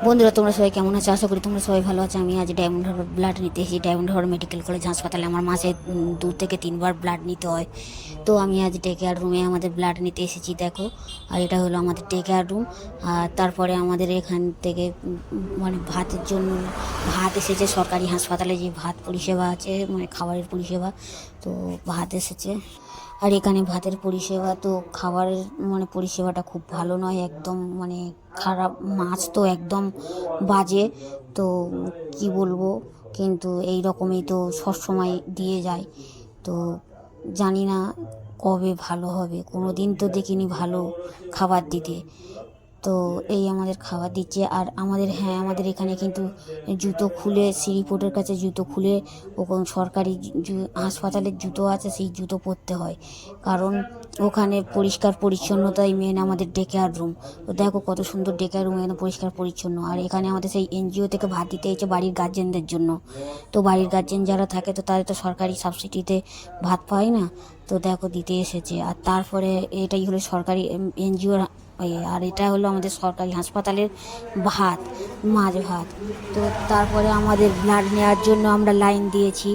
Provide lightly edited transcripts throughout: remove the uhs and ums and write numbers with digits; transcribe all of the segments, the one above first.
বন্ধুরা, তোমরা সবাই কেমন আছো? আশা করি তোমরা সবাই ভালো আছো। আমি আজ ডায়মন্ড হারবার ব্লাড নিতে এসেছি। ডায়মন্ড হারবার মেডিকেল কলেজ হাসপাতালে আমার মাসে 2 থেকে 3 বার ব্লাড নিতে হয়। তো আমি আজ ডে কেয়ার রুমে আমাদের ব্লাড নিতে এসেছি, দেখো। আর এটা হলো আমাদের ডে কেয়ার রুম। আর তারপরে আমাদের এখান থেকে মানে ভাতের জন্য ভাত এসেছে। সরকারি হাসপাতালে যে ভাত পরিষেবা আছে, মানে খাবারের পরিষেবা, তো ভাত এসেছে। আর এখানে ভাতের পরিষেবা, তো খাবারের মানে পরিষেবাটা খুব ভালো নয়, একদম মানে খারাপ। মাছ তো একদম বাজে। তো কি বলবো, কিন্তু এই রকমই তো সবসময় দিয়ে যায়। তো জানি না কবে ভালো হবে। কোনো দিন তো দেখিনি ভালো খাবার দিতে। তো এই আমাদের খাবার দিচ্ছে। আর আমাদের এখানে কিন্তু জুতো খুলে, শ্রীরিপোর্টের কাছে জুতো খুলে, ওখানে সরকারি হাসপাতালের জুতো আছে, সেই জুতো পরতে হয়। কারণ ওখানে পরিষ্কার পরিচ্ছন্নতাই মেন আমাদের ডে কেয়ার রুম। তো দেখো কত সুন্দর ডে কেয়ার রুম, এখানে পরিষ্কার পরিচ্ছন্ন। আর এখানে আমাদের সেই এনজিও থেকে ভাত দিতে হয়েছে বাড়ির গার্জেনদের জন্য। তো বাড়ির গার্জেন যারা থাকে, তো তাদের তো সরকারি সাবসিডিতে ভাত পায় না। তো দেখো দিতে এসেছে। আর তারপরে এটাই হলো সরকারি এনজিওর। আর এটা হলো আমাদের সরকারি হাসপাতালের ভাত, মাছ ভাত। তো তারপরে আমাদের ব্লাড নেওয়ার জন্য আমরা লাইন দিয়েছি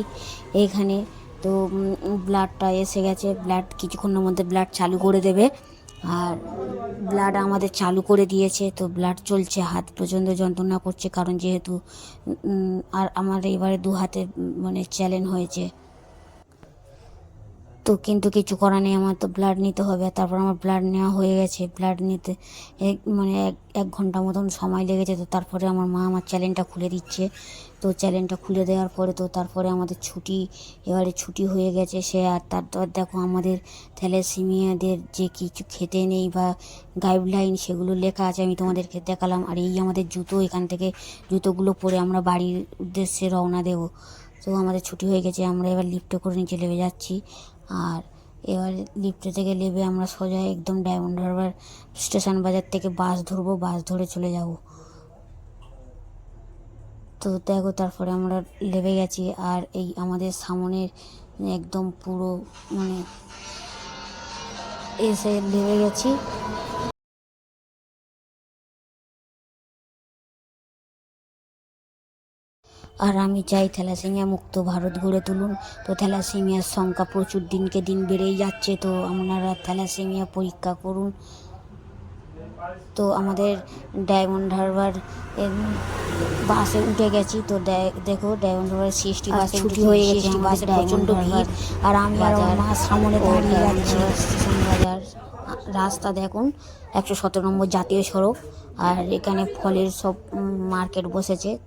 এখানে। তো ব্লাডটা এসে গেছে। ব্লাড কিছুক্ষণের মধ্যে ব্লাড চালু করে দেবে। আর ব্লাড আমাদের চালু করে দিয়েছে। তো ব্লাড চলছে, হাত প্রচণ্ড যন্ত্রণা করছে, কারণ যেহেতু আর আমার এবারে 2 হাতে মানে চ্যালেঞ্জ হয়েছে। তো কিন্তু কিছু করার নেই, আমার তো ব্লাড নিতে হবে। তারপর আমার ব্লাড নেওয়া হয়ে গেছে। ব্লাড নিতে এক ঘন্টা মতন সময় লেগেছে। তো তারপরে আমার মা আমার চ্যালেঞ্জটা খুলে দিচ্ছে। তো চ্যালেঞ্জটা খুলে দেওয়ার পরে, তো তারপরে আমাদের ছুটি, এবারে ছুটি হয়ে গেছে সে। আর তারপর দেখো আমাদের থ্যালাসেমিয়াদের যে কিছু খেতে নেই বা গাইডলাইন, সেগুলো লেখা আছে, আমি তোমাদেরকে দেখালাম। আর এই আমাদের জুতো, এখান থেকে জুতোগুলো পরে আমরা বাড়ির উদ্দেশ্যে রওনা দেবো। তো আমাদের ছুটি হয়ে গেছে, আমরা এবার লিফটে করে নিচে নেমে যাচ্ছি। আর এবার লিফটে থেকে নেমে আমরা সোজা একদম ডায়মন্ড হারবার স্টেশন বাজার থেকে বাস ধরবো, বাস ধরে চলে যাব। তো দেখো তারপরে আমরা নেমে গেছি। আর এই আমাদের সামনের একদম পুরো মানে এসে নেমে গেছি। আর আমি চাই থ্যালাসেমিয়া মুক্ত ভারত গড়ে তুলুন। তো থ্যালাসেমিয়ার সংখ্যা প্রচুর দিনকে দিন বেড়েই যাচ্ছে। তো আপনারা থ্যালাসেমিয়া পরীক্ষা করুন। তো আমাদের ডায়মন্ড হারবার বাসে উঠে গেছি। তো দেখো ডায়মন্ড হারবার সিএসটি বাস ছুটি হয়ে গেছে, বাসে প্রচণ্ড ভিড়। আর আমি আর আমার মা সামনে দাঁড়িয়ে যাচ্ছি স্টেশন বাজার। রাস্তা দেখুন, 117 নম্বর জাতীয় সড়ক। আর এখানে ফলের সব মার্কেট বসেছে।